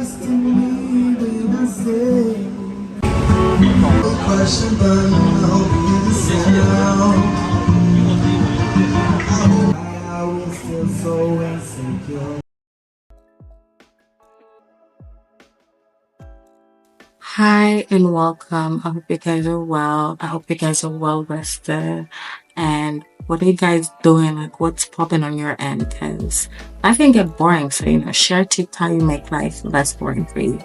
trust in me when I say no question, but I hope you understand now. I was still so insecure. Hi and welcome. I hope you guys are well. I hope you guys are well rested. And what are you guys doing? Like, what's popping on your end? Because life can get boring. So, share tips how you make life less boring for you.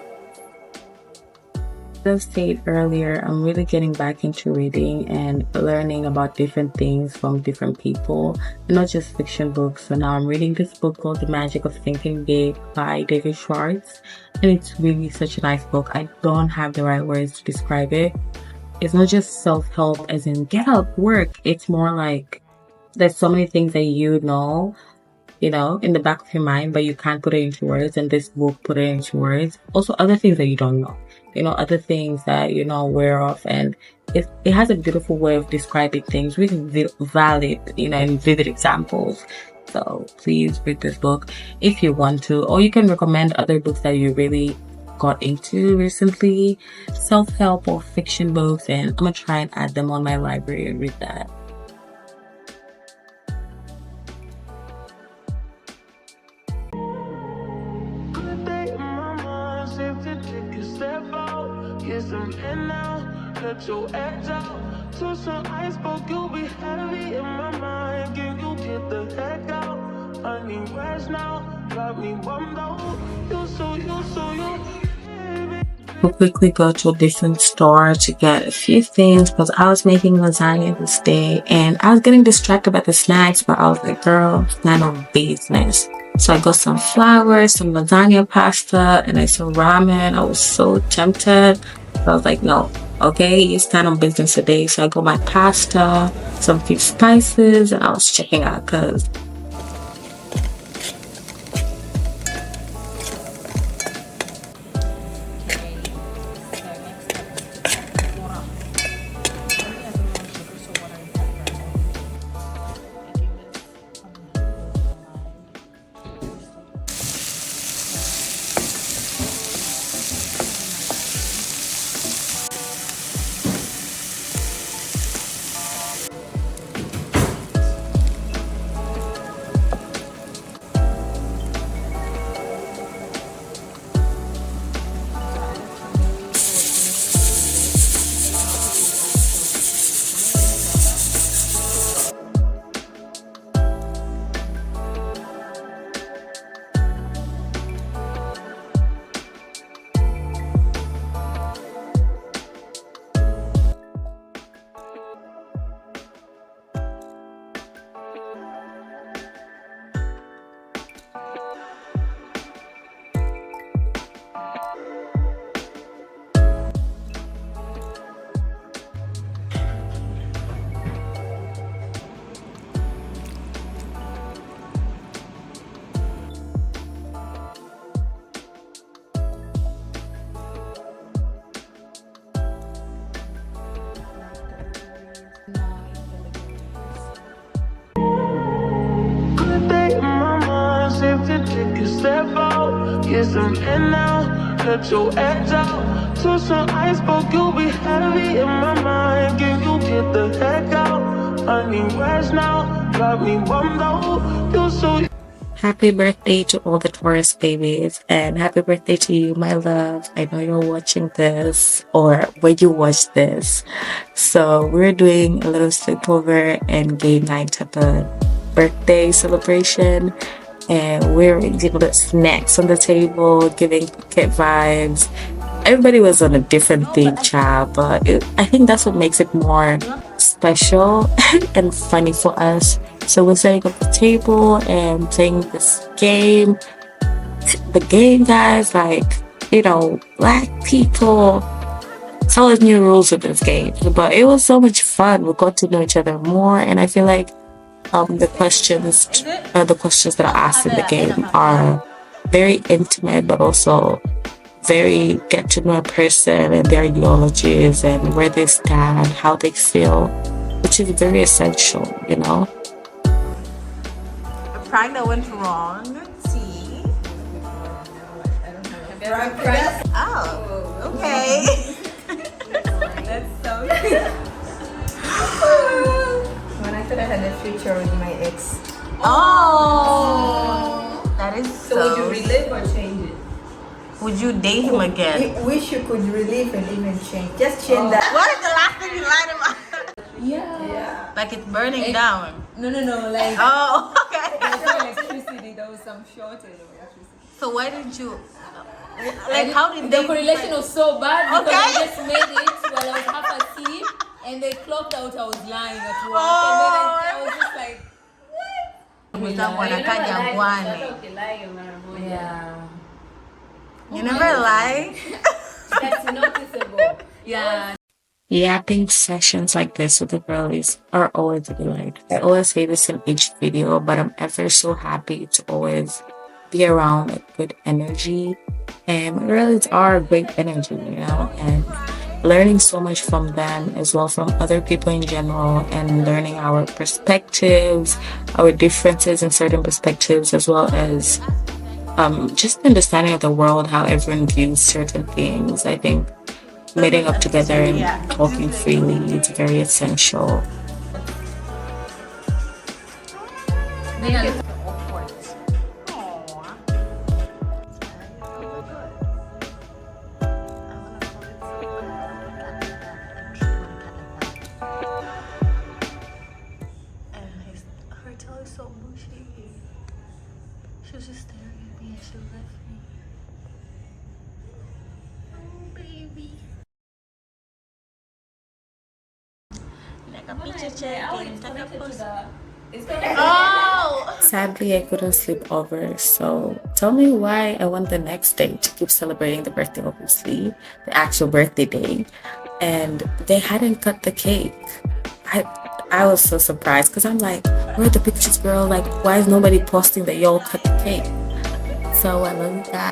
As I stated earlier, I'm really getting back into reading and learning about different things from different people, and not just fiction books. So now I'm reading this book called The Magic of Thinking Big by David Schwartz, and it's really such a nice book. I don't have the right words to describe it. It's not just self-help as in get up, work. It's more like there's so many things that in the back of your mind, but you can't put it into words. And this book put it into words. Also, other things that you don't know, other things that you're not aware of. And it has a beautiful way of describing things with valid, and vivid examples. So please read this book if you want to, or you can recommend other books that you really got into recently, self-help or fiction books, and I'm gonna try and add them on my library and read that. Cut your edge out to some iceberg, you'll be heavy in my mind. Can you get the heck out? I need rest now. Got me bummed out. We'll quickly go to a different store to get a few things because I was making lasagna this day and I was getting distracted by the snacks, but I was like, girl, it's none of business. So I got some flour, some lasagna pasta, and I saw ramen. I was so tempted. But I was like, no, okay, it's none of business today. So I got my pasta, some few spices, and I was checking out because Get some in now, cut your edge out to some iceberg, you'll be heavy in my mind. Can you get the heck out? I need rest now, got me bummed out. You're so happy birthday to all the Taurus babies and happy birthday to you, my love. I know you're watching this or when you watch this. So we're doing a little sleepover and game night type of birthday celebration. And we're eating the snacks on the table, giving kid vibes. Everybody was on a different theme, child, but I think that's what makes it more special and funny for us. So we're setting up the table and playing this game. The game, guys, like, black people. It's always new rules with this game, but it was so much fun. We got to know each other more, and I feel like the questions that are asked in the game are very intimate, but also very get to know a person and their ideologies and where they stand, how they feel, which is very essential. A prank that went wrong. See? Oh, okay. That's so when I thought I had a future with my ex. Oh, that is So would you relive or change it? Would you date him again? Wish you could relive and even change. Just change that. What is the last thing you lied about? Yeah. Like it's burning down. No, like Oh, okay. there was no electricity. There was some shortage of electricity. So why did you? Like, how did The they? correlation was so bad because Okay. I just made it while I was half asleep and they clocked out I was lying at work Oh. and then I was just like, Without wanakaja bwane. yeah. You never lie. That's noticeable. Yeah. Yapping sessions like this with the girlies are always a delight. I always say this in each video, but I'm ever so happy to always be around like good energy. And girlies are great energy, you know, and learning so much from them as well from other people in general, and learning our perspectives, our differences in certain perspectives, as well as just understanding of the world, how everyone views certain things. I think meeting up together and talking freely is very essential. Her tail is so bushy. She was just staring at me and she left me. Oh, baby. Like a picture checking. Oh! Sadly, I couldn't sleep over, so tell me why I want the next day to keep celebrating the birthday, obviously, the actual birthday day, and they hadn't cut the cake. I was so surprised because I'm like, where are the pictures, girl? Like, why is nobody posting that y'all cut the cake? So I love you guys.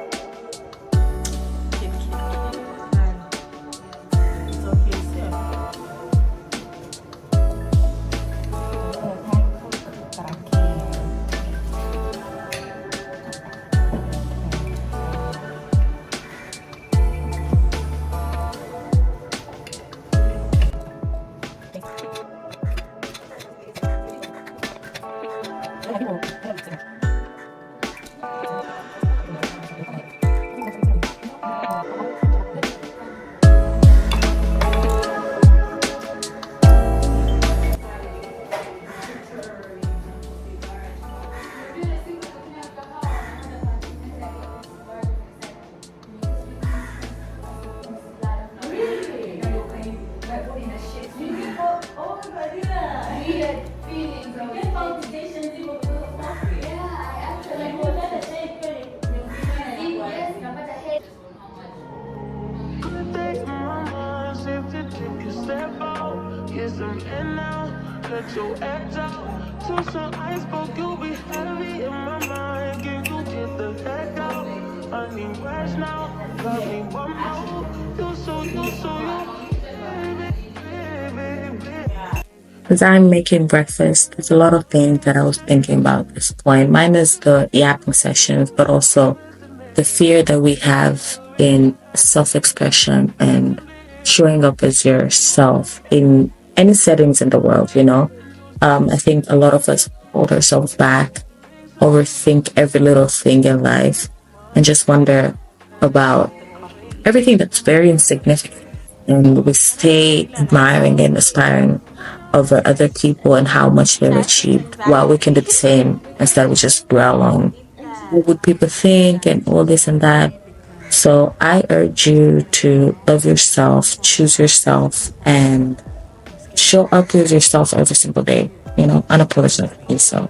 Let your act out. To some iceberg, you'll be heavy in my mind. Can you get the heck out? I need rest now. Got me one more. You so you, baby. As I'm making breakfast, there's a lot of things that I was thinking about at this point. Mine is the yapping sessions, but also the fear that we have in self-expression and showing up as yourself in any settings in the world, you know. I think a lot of us hold ourselves back, overthink every little thing in life, and just wonder about everything that's very insignificant. And we stay admiring and aspiring over other people and how much they've achieved, while we can do the same instead we just dwell on what would people think and all this and that. So I urge you to love yourself, choose yourself, and show up with yourself every single day, you know, unapologetically. So